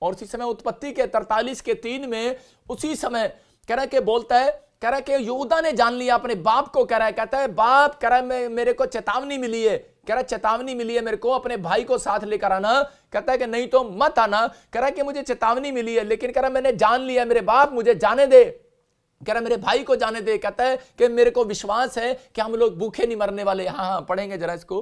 और उसी समय उत्पत्ति के 43:3 में उसी समय कह रहा है कि बोलता है, कह रहा है कि यहूदा ने जान लिया अपने बाप को, कह रहा है, कहता है बाप, कह रहा है मेरे को चेतावनी मिली है, कह रहा है चेतावनी मिली है मेरे को अपने भाई को साथ लेकर आना, कहता है कि नहीं तो मत आना, कह रहा है कि मुझे चेतावनी मिली है, लेकिन कह रहा है मैंने जान लिया, मेरे बाप मुझे जाने दे, कह रहा है मेरे भाई को जाने दे, कहता है कि मेरे को विश्वास है कि हम लोग भूखे नहीं मरने वाले। हाँ पढ़ेंगे जरा इसको।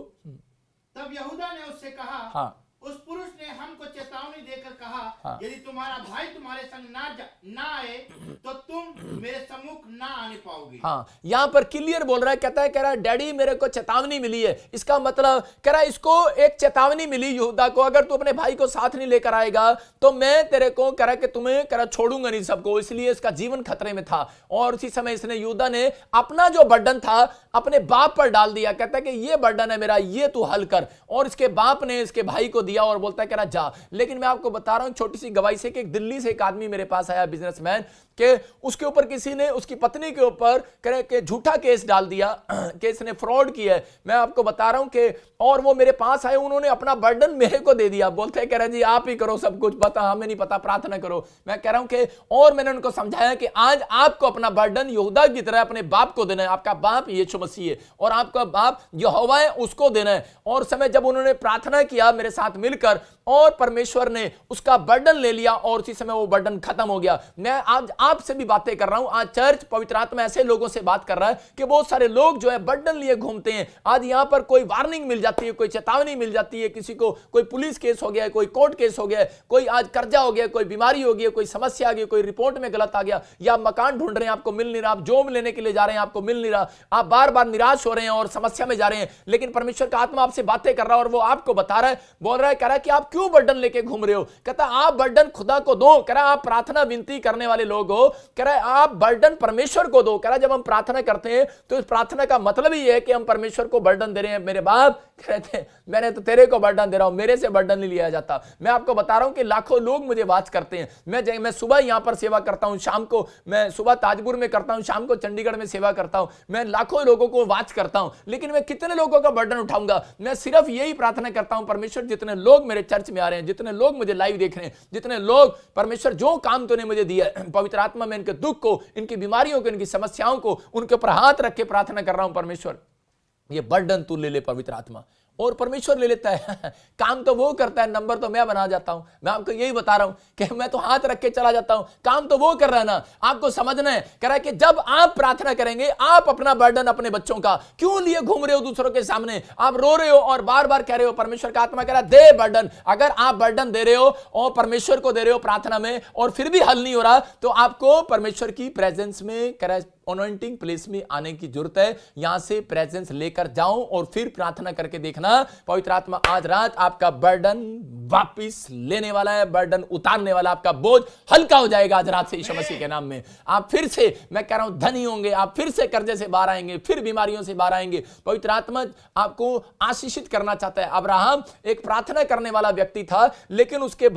तब यहूदा ने उससे कहा, हाँ उस पुरुष ने हमको चेतावनी देकर कहा, हाँ। यदि तुम्हारा भाई तुम्हारे संग ना आए तो तुम मेरे सम्मुख ना आने पाओगे। हाँ यहां पर क्लियर बोल रहा है, कहता है, कह रहा है डैडी मेरे को चेतावनी मिली है, इसका मतलब कह रहा है इसको एक चेतावनी मिली यहूदा को, अगर तू अपने भाई को साथ नहीं लेकर आएगा तो मैं तेरे को कह रहा कि तुम्हें कह रहा छोड़ूंगा नहीं सबको, इसलिए इसका जीवन खतरे में था। और उसी समय इसने यहूदा ने अपना जो बर्डन था अपने बाप पर डाल दिया, कहता है कि ये बर्डन है मेरा, ये तू हल कर, और इसके बाप ने इसके भाई को दिया और बोलता है कह रहा जा। लेकिन मैं आपको बता रहा हूं छोटी सी गवाही से कि एक दिल्ली से एक आदमी मेरे पास आया, बिजनेसमैन, कि उसके ऊपर किसी ने उसकी पत्नी के ऊपर कह के झूठा केस डाल दिया कि इसने फ्रॉड किया है। मैं आपको बता रहा हूं कि और वो मेरे पास आए, उन्होंने अपना बर्डन मेरे को दे दिया, बोलते हैं कह रहे जी आप ही करो सब कुछ, पता हमें नहीं पता, प्रार्थना करो। मैं कह रहा हूं कि और मैंने उनको समझाया कि आज आपको अपना बर्डन यहूदा की तरह अपने बाप को देना है, आपका बाप यीशु मसीह है और आपका बाप यहोवा है, उसको देना है। और समय जब उन्होंने प्रार्थना किया मेरे साथ मिलकर और परमेश्वर ने उसका बर्डन ले लिया और उसी समय वो बर्डन खत्म हो गया। मैं आज आपसे भी बातें कर रहा हूं, आज चर्च पवित्र आत्मा ऐसे लोगों से बात कर रहा है कि बहुत सारे लोग जो है बर्डन लिए घूमते हैं। आज यहां पर कोई वार्निंग मिल जाती है, कोई चेतावनी मिल जाती है, किसी को कोई पुलिस केस हो गया है, कोई कोर्ट केस हो गया है, कोई आज कर्जा हो गया, कोई बीमारी हो गई, कोई समस्या आ गई, कोई रिपोर्ट में गलत आ गया, या मकान ढूंढ रहे हैं आपको मिल नहीं रहा, आप जॉब लेने के लिए जा रहे हैं आपको मिल नहीं रहा, आप बार बार निराश हो रहे हैं और समस्या में जा रहे हैं, लेकिन परमेश्वर का आत्मा आपसे बातें कर रहा है और वो आपको बता रहा है, बोल रहा है, कह रहा है कि आप क्यों बर्डन लेके घूम रहे हो। कहता आप बर्डन खुदा को दो, कह रहा आप प्रार्थना विनती करने वाले लोग हो, कह रहा आप बर्डन परमेश्वर को दो। कह रहा जब हम प्रार्थना करते हैं तो इस प्रार्थना का मतलब ही है कि हम परमेश्वर को बर्डन दे रहे हैं। मेरे बाप कहते हैं मैंने तो तेरे को बर्डन दे रहा हूं, मेरे से बर्डन नहीं लिया जाता। मैं आपको बता रहा हूं कि लाखों लोग मुझे वाच करते हैं, मैं सुबह यहां पर सेवा करता हूं, शाम को मैं सुबह ताजपुर में करता हूं, शाम को चंडीगढ़ में सेवा करता हूं, मैं लाखों लोगों को वाच करता हूं, लेकिन मैं कितने लोगों का बर्डन उठाऊंगा। मैं सिर्फ यही प्रार्थना करता हूं, परमेश्वर जितने लोग मेरे चर्च में आ रहे हैं, जितने लोग मुझे लाइव देख रहे हैं, जितने लोग परमेश्वर जो काम तूने मुझे दिया है, पवित्र आत्मा में इनके दुख को, इनकी बीमारियों को, इनकी समस्याओं को उनके ऊपर हाथ रख के प्रार्थना कर रहा हूं, परमेश्वर ये बर्डन तू ले ले पवित्र आत्मा। और परमेश्वर ले लेता है काम तो वो करता है, नंबर तो मैं बना जाता हूं। मैं आपको यही बता रहा हूं कि मैं तो हाथ रख के चला जाता हूं, काम तो वो कर रहा है ना। आपको समझना है, कह रहा है कि जब आप प्रार्थना करेंगे, आप अपना बर्डन अपने बच्चों का क्यों लिए घूम रहे हो दूसरों के सामने, आप रो रहे हो और बार बार कह रहे हो, परमेश्वर का आत्मा कह रहा है दे बर्डन। अगर आप बर्डन दे रहे हो और परमेश्वर को दे रहे हो प्रार्थना में और फिर भी हल नहीं हो रहा, तो आपको परमेश्वर की प्रेजेंस में कह रहा है अनॉइंटिंग प्लेस में आने की जरूरत है। यहां से प्रेजेंस लेकर जाओ और फिर प्रार्थना करके देखना, पवित्र आत्मा आज रात आपका बर्डन वापिस लेने वाला है, बर्डन उतारने वाला, आपका बोझ हल्का हो जाएगा आज रात से यीशु मसीह के नाम में। आप फिर से, मैं कह रहा हूं, धनी होंगे, आप फिर से कर्जे से बाहर आएंगे, फिर बीमारियों से बाहर आएंगे। पवित्र आत्मा आपको आशीषित करना चाहता है। अब्राहम एक प्रार्थना करने वाला व्यक्ति था, लेकिन उसके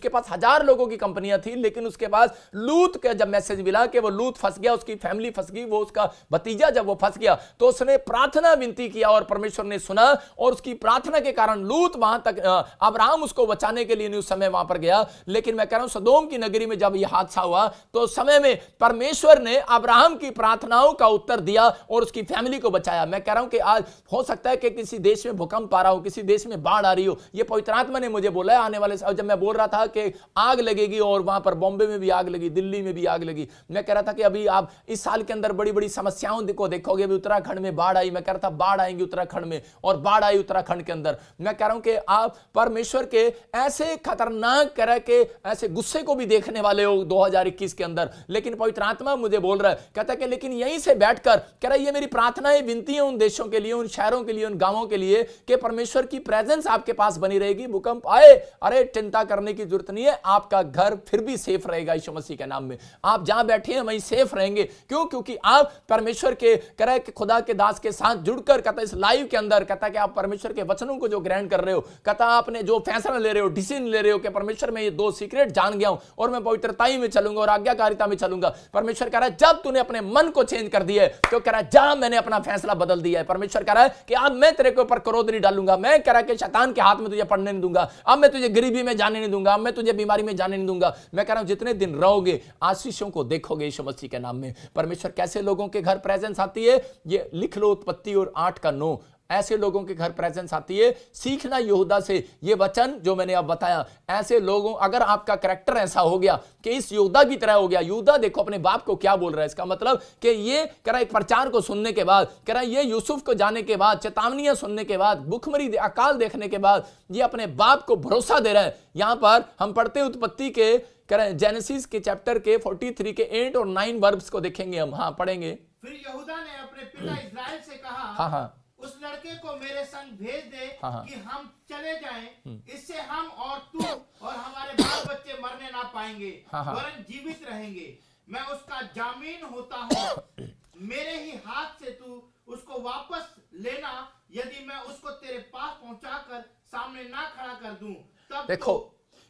पास 1000 लोगों की कंपनियां थी, लेकिन उसके पास लूत का जब मैसेज मिला कि वो लूत फंस गया, उसकी फैमिली फंस गई, वो उसका भतीजा जब वो फंस गया, तो उसने प्रार्थना विनती किया और परमेश्वर ने सुना और उसकी प्रार्थना के कारण लूत वहां तक, अब्राहम उसको बचाने के लिए उस समय वहां पर गया। लेकिन मैं कह रहा हूं सदोम की नगरी में जब यह हादसा हुआ तो उस समय में परमेश्वर ने अब्राहम की प्रार्थनाओं का उत्तर दिया और उसकी फैमिली को बचाया। मैं कह रहा हूं कि आज हो सकता है कि किसी देश में भूकंप आ रहा हो, किसी देश में बाढ़ आ रही हो, ये पवित्र आत्मा ने मुझे बोला है आने वाले, जब मैं बोल रहा था कि आग लगेगी और वहां पर बॉम्बे में भी आग लगी, दिल्ली में भी आग लगी, मैं कह रहा था कि अभी आप इस साल के अंदर बड़ी बड़ी समस्याओं को देखोगे। अभी उत्तराखंड में बाढ़ आई, मैं कह रहा था बाढ़ आएंगी उत्तराखंड में, और बाढ़ आई उत्तराखंड के अंदर। मैं कह रहा हूं कि आप परमेश्वर के ऐसे खतरनाक तरह के ऐसे गुस्से को भी देखने वाले हो 2021 के अंदर। लेकिन पवित्र आत्मा मुझे बोल रहा है, कहता है कि लेकिन यहीं से बैठकर कह रहा है ये मेरी प्रार्थनाएं विनती है उन देशों के लिए, उन शहरों के लिए, उन गांवों के लिए कि परमेश्वर की प्रेजेंस आपके पास बनी रहेगी। भूकंप आए, अरे चिंता करने की जरूरत नहीं है, आपका घर फिर भी सेफ रहेगा यीशु मसीह के नाम में। आप जहां बैठे हैं वहीं सेफ रहेंगे, क्योंकि क्योंकि आप परमेश्वर के कह रहे कि खुदा के दास के साथ जुड़कर कहता इस लाइव के अंदर कहता कि आप परमेश्वर के वचनों को जो ग्रहण कर रहे हो, कहता आपने जो फैसला ले रहे हो, डिसीजन ले रहे हो कि परमेश्वर मैं ये 2 सीक्रेट जान गया हूं और मैं पवित्रताई में चलूंगा और आज्ञाकारिता में चलूंगा। परमेश्वर कह रहा है जब तूने अपने मन को चेंज कर दिया है तो कह रहा है जा मैंने अपना फैसला बदल दिया है। परमेश्वर कह रहा है कि अब मैं तेरे के ऊपर क्रोध नहीं डालूंगा, मैं कह रहा कि शैतान के हाथ में तुझे पड़ने नहीं दूंगा, अब मैं तुझे गरीबी में जाने नहीं दूंगा, अब मैं तुझे बीमारी में जाने नहीं दूंगा। मैं कह रहा हूं जितने दिन रहोगे आशीषों को देखोगे यीशु मसीह के नाम में। परमेश्वर कैसे लोगों के घर प्रेजेंस आती है, ये लिख लो उत्पत्ति और 8:9। ऐसे लोगों के घर प्रेजेंस आती है। सीखना यहूदा से ये वचन जो मैंने अब बताया, ऐसे लोगों, अगर आपका कैरेक्टर ऐसा हो गया कि इस यहूदा की तरह हो गया। यहूदा देखो अपने बाप को क्या बोल रहा है, इसका मतलब कि ये कह रहा एक प्रचार को सुनने के बाद, कह रहा ये यूसुफ को जाने के बाद, चेतावनियां सुनने के बाद, भुखमरी अकाल देखने के बाद ये अपने बाप को भरोसा दे रहा है। यहां पर हम पढ़ते हैं उत्पत्ति के कह रहे जेनेसिस के चैप्टर के 43 के 8 और 9 वर्ब्स को देखेंगे हम। हाँ पढ़ेंगे। फिर यहूदा ने अपने पिता इस्राएल से कहा, हाँ उस लड़के को मेरे संग भेज दे हाँ। कि हम चले जाएं, इससे हम और तू और हमारे बाल बच्चे मरने ना पाएंगे, वरन जीवित रहेंगे। मैं उसका जामीन होता हूँ, मेरे ही हाथ से तू उसको वापस लेना। यदि मैं उसको तेरे पास पहुंचाकर सामने ना खड़ा कर दूं, तब देखो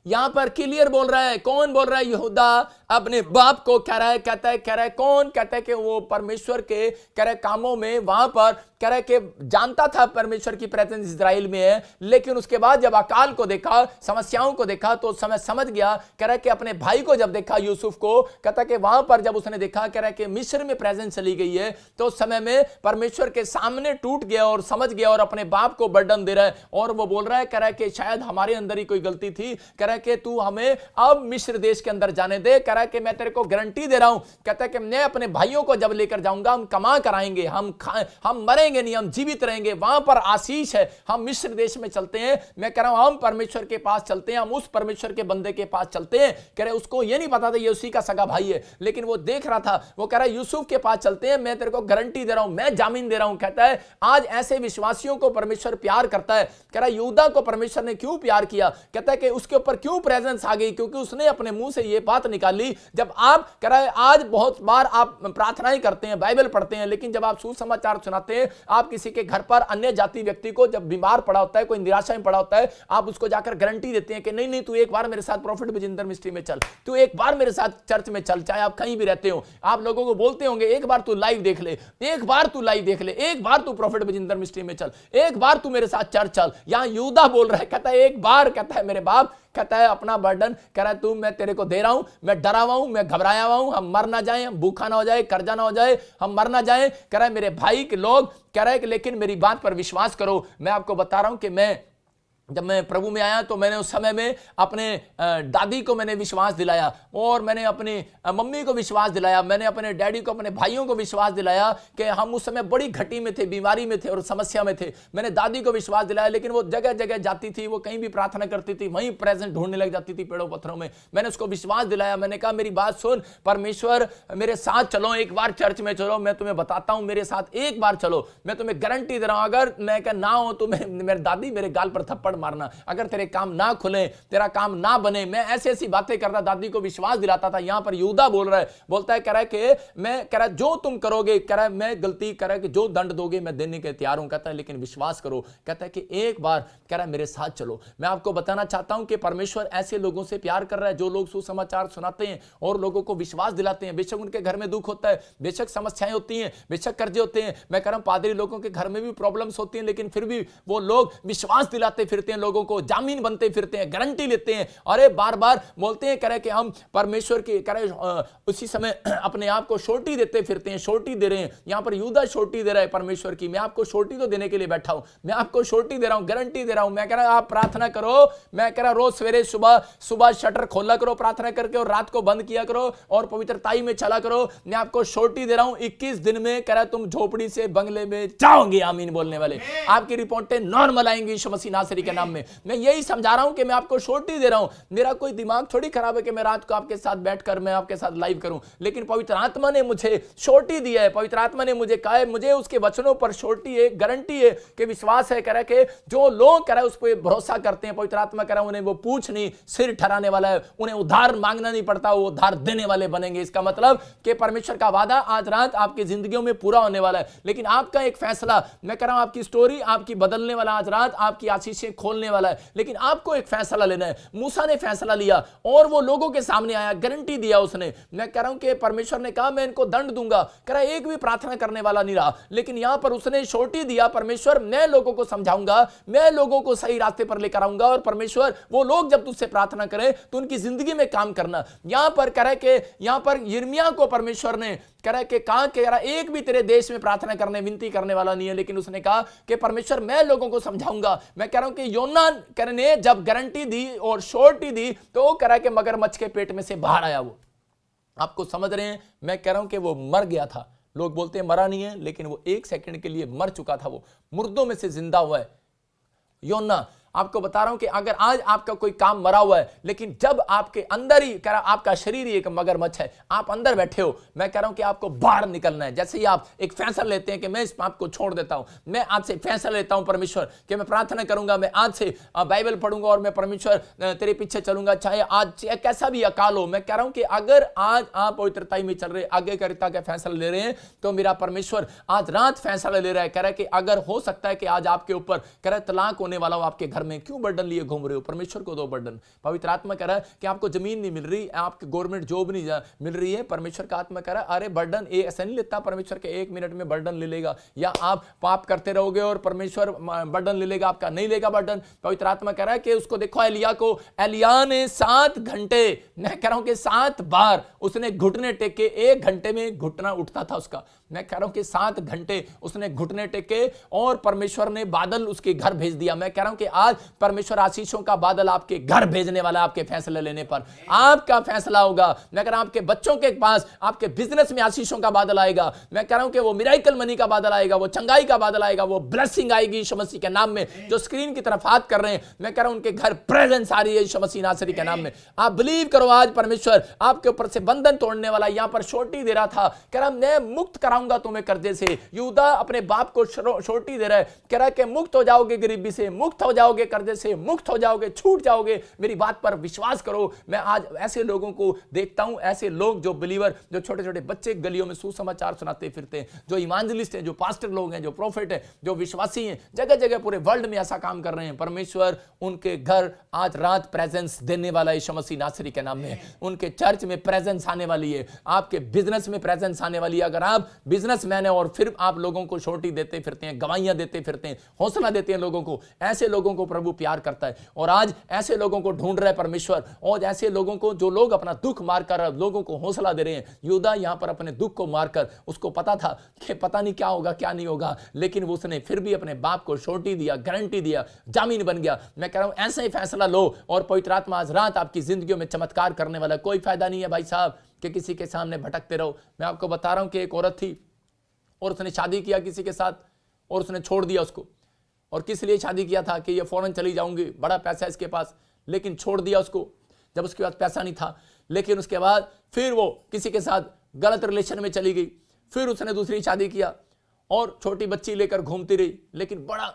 यहां पर क्लियर बोल रहा है। कौन बोल रहा है? यहूदा अपने बाप को कह रहा है, कहता है कौन कहता है कि वो परमेश्वर के कह रहे कामों में वहां पर कह रहे कि जानता था परमेश्वर की प्रेजेंस इजराइल में है, लेकिन उसके बाद जब अकाल को देखा, समस्याओं को देखा तो उस समय समझ गया। कह रहा कि अपने भाई को जब देखा यूसुफ को, कहता कि वहां पर जब उसने देखा कह रहा कि मिस्र में प्रेजेंस चली गई है, तो उस समय में परमेश्वर के सामने टूट गया और समझ गया और अपने बाप को बर्डन दे रहा है। और वो बोल रहा है, कह रहा कि शायद हमारे अंदर ही कोई गलती थी, कह रहा कि तू हमें अब मिस्र देश के अंदर जाने दे। कह रहा कि मैं तेरे को गारंटी दे रहा हूं, कहता है कि मैं अपने भाइयों को जब लेकर जाऊंगा हम कमा कराएंगे, हम मरेंगे नहीं, हम जीवित रहेंगे, वहां पर आशीष है। हम मिस्र देश में चलते हैं। मैं कह रहा हूं हम परमेश्वर के पास चलते हैं, हम उस परमेश्वर के बंदे के पास चलते हैं। कह रहे उसको ये नहीं पता था ये उसी का सगा भाई है, लेकिन वो देख रहा था। वो कह रहा है यूसुफ के पास चलते हैं, मैं तेरे को गारंटी दे रहा हूं, मैं जामीन दे रहा हूं। कहता है आज ऐसे विश्वासियों को परमेश्वर प्यार करता है। कह रहा यहूदा को परमेश्वर ने क्यों प्यार किया? कहता है कि उसके ऊपर क्यों प्रेजेंस आ गई? क्योंकि उसने अपने मुंह से ये बात निकाली। जब आप कह रहा है आज बहुत बार आप प्रार्थनाएं करते हैं, बाइबल पढ़ते हैं, लेकिन जब आप सुसमाचार सुनाते हैं, आप किसी के घर पर अन्य जाति व्यक्ति को जब बीमार पड़ा होता है, कोई निराशा में पड़ा होता है, आप उसको जाकर गारंटी देते हैं कि नहीं नहीं तू एक बार मेरे साथ प्रॉफिट विजेंद्र मिस्ट्री में चल, तू एक बार मेरे साथ चर्च में चल, चाहे आप कहीं भी रहते हो। आप लोगों को बोलते होंगे एक बार तू लाइव देख ले, एक बार तू लाइव देख ले, एक बार तू प्रॉफिट विजेंद्र मिस्ट्री में चल, एक बार तू मेरे साथ चर्च चल। यहां यहूदा बोल रहा है, कहता है एक बार, कहता है मेरे बाप, कहता है अपना बर्डन, कह रहा है तू मैं तेरे को दे रहा हूं, मैं डरा हुआ हूं, मैं घबराया हुआ हूं, हम मर ना जाए, हम भूखा ना हो जाए, कर्जा ना हो जाए, हम मर ना जाए। कह रहा है मेरे भाई के लोग, कह रहा है कि लेकिन मेरी बात पर विश्वास करो। मैं आपको बता रहा हूं कि जब मैं प्रभु में आया तो मैंने उस समय में अपने दादी को मैंने विश्वास दिलाया, और मैंने अपनी मम्मी को विश्वास दिलाया, मैंने अपने डैडी को, अपने भाइयों को विश्वास दिलाया कि हम उस समय बड़ी घटी में थे, बीमारी में थे और समस्या में थे। मैंने दादी को विश्वास दिलाया, लेकिन वो जगह जगह जाती थी, वो कहीं भी प्रार्थना करती थी, वहीं प्रेजेंट ढूंढने लग जाती थी पेड़ों पत्थरों में। मैंने उसको विश्वास दिलाया, मैंने कहा मेरी बात सुन, परमेश्वर मेरे साथ चलो, एक बार चर्च में चलो, मैं तुम्हें बताता हूं, मेरे साथ एक बार चलो, मैं तुम्हें गारंटी दे रहा हूं, अगर मैं कह ना हो तो मेरी दादी मेरे गाल पर थप्पड़ मारना, अगर तेरे काम ना खुले, तेरा काम ना बने। मैं ऐसी ऐसी बातें करता, दादी को विश्वास दिलाता था। यहां पर यहूदा बोल रहा है, बोलता है, कह रहा है कि मैं, कह रहा है जो तुम करोगे, कह रहा है मैं गलती, कह रहा है कि जो दंड दोगे मैं देने के तैयार हूं, कहता है लेकिन विश्वास करो, कहता है कि एक बार, कह रहा है मेरे साथ चलो। मैं आपको बताना चाहता हूं कि परमेश्वर ऐसे लोगों से प्यार कर रहा है जो लोग सुसमाचार सुनाते हैं और लोगों को विश्वास दिलाते हैं। बेशक उनके घर में दुख होता है, बेशक समस्याएं होती हैं, बेशक कर्जे होते हैं। मैं कह रहा हूं पादरी लोगों के घर में भी प्रॉब्लम्स होती हैं, लेकिन फिर भी वो लोग विश्वास दिलाते फिरते हैं, लोगों को जामीन बनते फिरते हैं, गारंटी लेते हैं, अरे बार बार बोलते हैं, कह रहे कि हम परमेश्वर की, कह रहे उसी समय अपने आप को छोटी देते फिरते हैं, छोटी दे रहे हैं। यहां पर यहूदा छोटी दे रहा है परमेश्वर की। मैं आपको छोटी तो देने के लिए बैठा हूं, मैं आपको छोटी दे रहा हूं, गारंटी दे रहा हूं। मैं कह रहा आप प्रार्थना करो, मैं कह रहा रोज सवेरे सुबह शटर खोला करो प्रार्थना करके, और रात को बंद किया करो और पवित्रताई में चला करो। मैं आपको छोटी दे रहा हूं, 21 दिन में कह रहा तुम झोपड़ी से बंगले में जाओगे। आमीन बोलने वाले, आपकी रिपोर्टें नॉर्मल आएंगी यीशु मसीह नासरी के नाम में। मैं यही समझा रहा हूं कि मैं आपको छोटी दे रहा हूं। मेरा कोई दिमाग थोड़ी खराब है कि मैं रात को आपके साथ बैठकर मैं आपके साथ लाइव करूं, लेकिन पवित्र आत्मा ने मुझे छोटी दी है। पवित्र आत्मा ने मुझे कहा है, मुझे उसके वचनों पर छोटी है, गारंटी है कि विश्वास है, कह रहा है कि जो लोग कह रहा है उस पर भरोसा करते हैं, पवित्र आत्मा कह रहा है उन्हें वो पूछ नहीं सिर ठहराने वाला है, उन्हें उधार मांगना नहीं पड़ता, वो उधार देने वाले बनेंगे। इसका मतलब कि परमेश्वर का वादा आज रात आपकी जिंदगियों में पूरा होने वाला है। लेकिन आपका एक फैसला, मैं कह रहा हूं आपकी स्टोरी आपकी बदलने वाला, आज रात आपकी आशीषें खोलने वाला है। लेकिन आपको एक फैसला लेना है। मूसा ने फैसला लिया और वो लोगों के सामने आया, गारंटी दिया उसने। मैं कह रहा हूं कि परमेश्वर ने कहा मैं इनको दंड दूंगा, कह रहा एक भी प्रार्थना करने वाला नहीं रहा, लेकिन यहां पर उसने छोटी दिया, परमेश्वर मैं लोगों को समझाऊंगा, मैं लोगों को सही रास्ते पर लेकर आऊंगा, और परमेश्वर वो लोग जब तुझसे प्रार्थना करें तो उनकी जिंदगी में काम करना। यहां पर कह रहा है कि यहां पर यिर्मयाह को परमेश्वर ने कह रहा है कि कहा कि एक भी तेरे देश में प्रार्थना करने विनती करने वाला नहीं है, लेकिन उसने कहा कि परमेश्वर मैं लोगों को समझाऊंगा। मैं कह रहा हूं कि योना ने जब गारंटी दी और छोटी दी तो वो कह रहा है कि मगरमच्छ के पेट में से बाहर आया। वो आपको समझ रहे हैं, मैं कह रहा हूं कि वो मर गया था। लोग बोलते हैं मरा नहीं है, लेकिन वो एक सेकंड के लिए मर चुका था, वो मुर्दों में से जिंदा हुआ है। योना आपको बता रहा हूं कि अगर आज आपका कोई काम मरा हुआ है, लेकिन जब आपके अंदर ही कह रहा आपका शरीर ही एक मगरमच्छ है, आप अंदर बैठे हो, मैं कह रहा हूं कि आपको बाहर निकलना है। जैसे ही आप एक फैसला लेते हैं कि मैं इस पाप को छोड़ देता हूं, मैं आज से फैसला लेता हूं परमेश्वर कि मैं प्रार्थना करूंगा, मैं आज से बाइबल पढ़ूंगा और मैं परमेश्वर तेरे पीछे चलूंगा, चाहे आज कैसा भी अकाल हो। मैं कह रहा हूं कि अगर आज आप पवित्रता में चल रहे, आगे करिता का फैसला ले रहे हैं, तो मेरा परमेश्वर आज रात फैसला ले रहा है। कह रहा है कि अगर हो सकता है कि आज आपके ऊपर कह रहा है तलाक होने वाला हो आपके घर में, क्यों बर्डन लिए घूम रहे हो? परमेश्वर को दो बर्डन। पवित्र आत्मा कह रहा है कि आपको जमीन नहीं मिल रही, आपकी गवर्नमेंट जॉब नहीं मिल रही है, परमेश्वर का आत्मा कह रहा है अरे बर्डन ऐसा नहीं लेता परमेश्वर के 1 मिनट में बर्डन ले लेगा, या आप पाप करते रहोगे और परमेश्वर बर्डन ले लेगा आपका, नहीं लेगा बर्डन। पवित्र आत्मा कह रहा है कि उसको देखो एलिया को, एलिया ने 7 घंटे, मैं कह रहा हूं कि 7 बार उसने घुटने टेके, 1 घंटे में घुटना उठता था उसका। मैं कह रहा हूं कि 7 घंटे उसने घुटने टेके और परमेश्वर ने बादल उसके घर भेज दिया। मैं कह रहा हूं कि आज परमेश्वर आशीषों का बादल आपके घर भेजने वाला, आपके फैसले लेने पर आपका फैसला होगा। मैं कह रहा हूं आपके बच्चों के पास, आपके बिजनेस में आशीषों का बादल आएगा। मैं कह रहा हूं कि वो मिराइकल मनी का बादल आएगा, वो चंगाई का बादल आएगा, वो ब्लेसिंग आएगी यीशु मसीह के नाम में। जो स्क्रीन की तरफ हाथ कर रहे हैं, मैं कह रहा हूं उनके घर प्रेजेंस आ रही है यीशु मसीह नासरी के नाम में। आप बिलीव करो, आज परमेश्वर आपके ऊपर से बंधन तोड़ने वाला। यहां पर छोटी दे रहा था, कह रहा मैं मुक्त कराऊंगा तुम्हें कर्जे से। यहूदा अपने बाप को छोटी दे रहा है, कह रहा है कि मुक्त हो जाओगे गरीबी से, मुक्त हो जाओगे कर्जे से, मुक्त हो जाओगे, छूट जाओगे। मेरी बात पर विश्वास करो। मैं आज ऐसे लोगों को देखता हूं, ऐसे लोग जो बिलीवर, जो छोटे छोटे बच्चे गलियों में सुसमाचार सुनाते फिरते हैं, जो इवांजलिस्ट हैं, जो पास्टर लोग हैं, जो प्रोफेट हैं, जो विश्वासी हैं, जगह जगह पूरे वर्ल्ड में ऐसा काम कर रहे हैं। परमेश्वर उनके घर आज रात प्रेजेंस देने वाला है यीशु मसीह नासरी के नाम में। उनके चर्च में प्रेजेंस आने वाली है, आपके बिजनेस में प्रेजेंस आने वाली है। अगर आप बिजनेसमैन है और फिर आप लोगों को छोटी देते फिरते हैं, गवाहियां देते फिरते हैं, हौसला देते हैं लोगों को, ऐसे लोगों को प्रभु प्यार करता है। और आज ऐसे लोगों को ढूंढ रहा है परमेश्वर, और ऐसे लोगों को जो लोग अपना दुख मारकर लोगों को हौसला दे रहे हैं। यहूदा यहां पर अपने दुख को मारकर, उसको पता था कि पता नहीं क्या होगा क्या नहीं होगा, लेकिन उसने फिर भी अपने बाप को छोटी दिया, गारंटी दिया, जामीन बन गया। मैं कह रहा हूं ऐसा ही फैसला लो और पवित्र आत्मा आज रात आपकी जिंदगियों में चमत्कार करने वाला। कोई फायदा नहीं है भाई साहब कि किसी के सामने भटकते रहो। मैं आपको बता रहा हूं कि एक औरत थी और उसने शादी किया किसी के साथ और उसने छोड़ दिया उसको। और किस लिए शादी किया था कि ये फौरन चली जाऊंगी, बड़ा पैसा है इसके पास, लेकिन छोड़ दिया उसको जब उसके पास पैसा नहीं था। लेकिन उसके बाद फिर वो किसी के साथ गलत रिलेशन में चली गई, फिर उसने दूसरी शादी किया और छोटी बच्ची लेकर घूमती रही, लेकिन बड़ा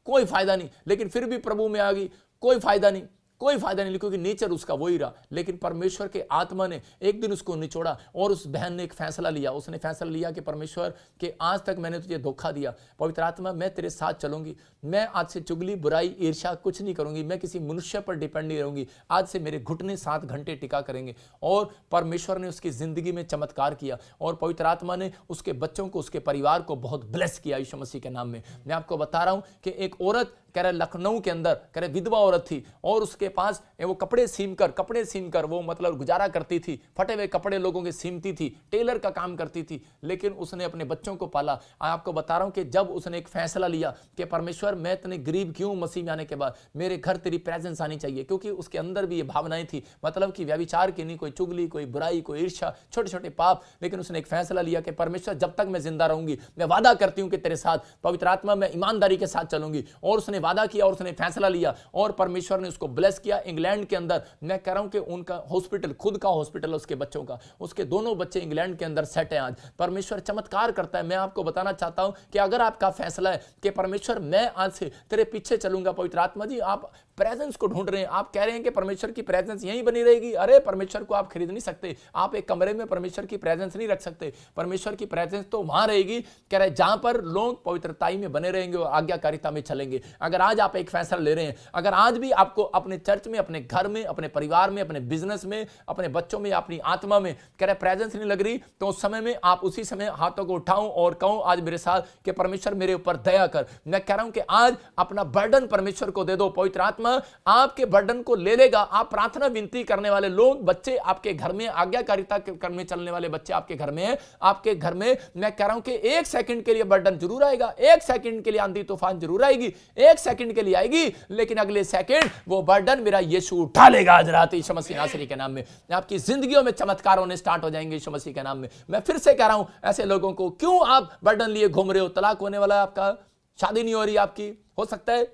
कोई फायदा नहीं। लेकिन फिर भी प्रभु में आ गई, कोई फायदा नहीं, कोई फायदा नहीं, क्योंकि नेचर उसका वही रहा। लेकिन परमेश्वर के आत्मा ने एक दिन उसको निचोड़ा और उस बहन ने एक फैसला लिया। उसने फैसला लिया कि परमेश्वर के आज तक मैंने तुझे धोखा दिया, पवित्र आत्मा मैं तेरे साथ चलूंगी, मैं आज से चुगली बुराई ईर्ष्या कुछ नहीं करूंगी, मैं किसी मनुष्य पर डिपेंड नहीं रहूंगी। आज से मेरे घुटने 7 घंटे टिका करेंगे। और परमेश्वर ने उसकी जिंदगी में चमत्कार किया और पवित्र आत्मा ने उसके बच्चों को, उसके परिवार को बहुत ब्लेस किया यीशु मसीह के नाम में। मैं आपको बता रहा हूं कि एक औरत कह रहे लखनऊ के अंदर, कह रहे विधवा औरत थी और उसके पास वो कपड़े सीम कर वो मतलब गुजारा करती थी, फटे हुए कपड़े लोगों के सीमती थी, टेलर का काम करती थी, लेकिन उसने अपने बच्चों को पाला। आपको बता रहा हूं कि जब उसने एक फैसला लिया कि परमेश्वर मैं इतने गरीब क्यों, मसीह में आने के बाद मेरे घर तेरी प्रेजेंस आनी चाहिए, क्योंकि उसके अंदर भी ये भावनाएं थी, मतलब कि व्यभिचार की नहीं, कोई चुगली, कोई बुराई, कोई ईर्ष्या, छोटे छोटे पाप। लेकिन उसने एक फैसला लिया कि परमेश्वर जब तक मैं जिंदा रहूंगी, मैं वादा करती हूं कि तेरे साथ पवित्र आत्मा मैं ईमानदारी के साथ चलूंगी। और उसने वादा किया और उसने फैसला लिया और परमेश्वर ने उसको ब्लेस किया। इंग्लैंड के अंदर मैं कह रहा हूं कि उनका हॉस्पिटल, खुद का हॉस्पिटल उसके बच्चों का, उसके दोनों बच्चे इंग्लैंड के अंदर सेट है। आज परमेश्वर चमत्कार करता है। मैं आपको बताना चाहता हूं कि अगर आपका फैसला है कि परमेश्वर मैं आज से तेरे पीछे चलूंगा, पवित्र आत्मा जी आप प्रेजेंस को ढूंढ रहे हैं, आप कह रहे हैं कि परमेश्वर की प्रेजेंस यहीं बनी रहेगी। अरे परमेश्वर को आप खरीद नहीं सकते, आप एक कमरे में परमेश्वर की प्रेजेंस नहीं रख सकते। परमेश्वर की प्रेजेंस तो वहां रहेगी, कह रहे जहां पर लोग पवित्रताई में बने रहेंगे और आज्ञाकारिता में चलेंगे। अगर आज आप एक फैसला ले रहे हैं, अगर आज भी आपको अपने चर्च में, अपने घर में, अपने परिवार में, अपने बिजनेस में, अपने बच्चों में, अपनी आत्मा में कह रहे प्रेजेंस नहीं लग रही, तो उस समय में आप उसी समय हाथों को उठाऊं और कहूं आज मेरे साथ कि परमेश्वर मेरे ऊपर दया कर। मैं कह रहा हूं कि आज अपना बर्डन परमेश्वर को दे दो। पवित्र आत्मा आपके बर्डन को ले लेगा। आप प्रार्थना विनती करने वाले लोग, बच्चे आपके घर में, आज्ञाकारिता में चलने वाले बच्चे आपके घर में हैं, आपके घर में मैं कह रहा हूं कि एक सेकंड के लिए बर्डन जरूर आएगा, एक सेकंड के लिए आंधी तूफान जरूर आएगी, एक सेकंड के लिए आएगी, लेकिन अगले सेकंड वो बर्डन मेरा यीशु उठा लेगा। आज रात यीशु मसीह नासरी के नाम में आपकी जिंदगियों में चमत्कार होने स्टार्ट हो जाएंगे यीशु मसीह के नाम में। मैं फिर से कह रहा हूं, ऐसे लोगों को क्यों आप बर्डन लिए घूम रहे हो? तलाक होने वाला है आपका, शादी नहीं हो रही आपकी, हो सकता है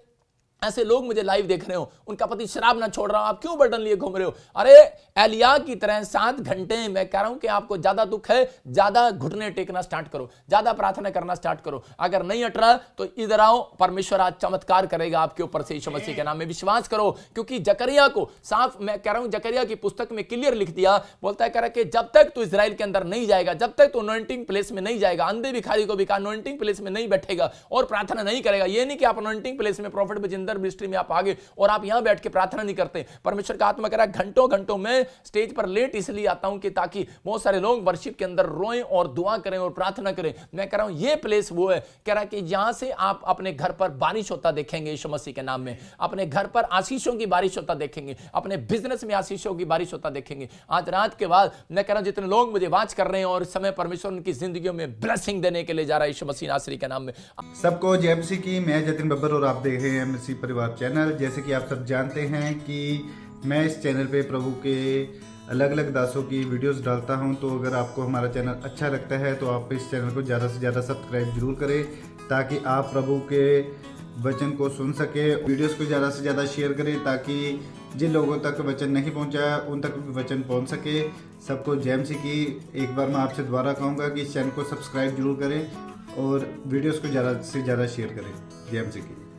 ऐसे लोग मुझे लाइव देख रहे हो, उनका पति शराब ना छोड़ रहा हो, आप क्यों बर्डन लिए घूम रहे हो? अरे एलिया की तरह 7 घंटे, मैं कह रहा हूं कि आपको ज्यादा दुख है, ज्यादा घुटने टेकना स्टार्ट करो, ज्यादा प्रार्थना करना स्टार्ट करो। अगर नहीं हट रहा तो इधर आओ, परमेश्वर आज चमत्कार करेगा आपके ऊपर से यीशु मसीह के नाम में। विश्वास करो, क्योंकि जकरिया को साफ मैं कह रहा हूं, जकरिया की पुस्तक में क्लियर लिख दिया, बोलता है कह रहा कि जब तक तू इजराइल के अंदर नहीं जाएगा, जब तक तू अनॉइंटिंग प्लेस में नहीं जाएगा, अंधे भिखारी को भी कहा अनॉइंटिंग प्लेस में नहीं बैठेगा और प्रार्थना नहीं करेगा। ये नहीं कि आप अनॉइंटिंग प्लेस में प्रॉफिट बजिंदर मिनिस्ट्री में आप आगे और आप यहां बैठ के प्रार्थना नहीं करते। परमेश्वर का आत्मा कह रहा है घंटों घंटों में स्टेज पर लेट इसलिए आता हूं कि ताकि बहुत सारे लोग वर्शिप के अंदर रोएं और दुआ करें और प्रार्थना करें। मैं कह रहा हूं ये प्लेस वो है, कह रहा है कि यहां से आप अपने घर पर बारिश होता देखेंगे यीशु मसीह के नाम में, अपने घर पर आशीषों की बारिश होता देखेंगे, अपने बिजनेस में आशीषों की बारिश होता देखेंगे। आज रात के बाद मैं कह रहा हूं जितने लोग मुझे वाच कर रहे हैं और इस समय परमेश्वर उनकी जिंदगियों में ब्लेसिंग देने के लिए जा रहा है यीशु मसीह नासरी के नाम में। सबको जय मसीह की। मैं जतिन बब्बर और आप देख रहे हैं मसीह परिवार चैनल। जैसे कि आप सब जानते हैं कि मैं इस चैनल पे प्रभु के अलग अलग दासों की वीडियोस डालता हूं, तो अगर आपको हमारा चैनल अच्छा लगता है तो आप इस चैनल को ज़्यादा से ज़्यादा सब्सक्राइब जरूर करें, ताकि आप प्रभु के वचन को सुन सके। वीडियोस को ज़्यादा से ज़्यादा शेयर करें ताकि जिन लोगों तक वचन नहीं पहुंचा उन तक भी वचन पहुंच सके। सबको जय मसीह की। एक बार मैं आपसे दोबारा कहूँगा कि इस चैनल को सब्सक्राइब जरूर करें और वीडियोस को ज़्यादा से ज़्यादा शेयर करें। जय मसीह की।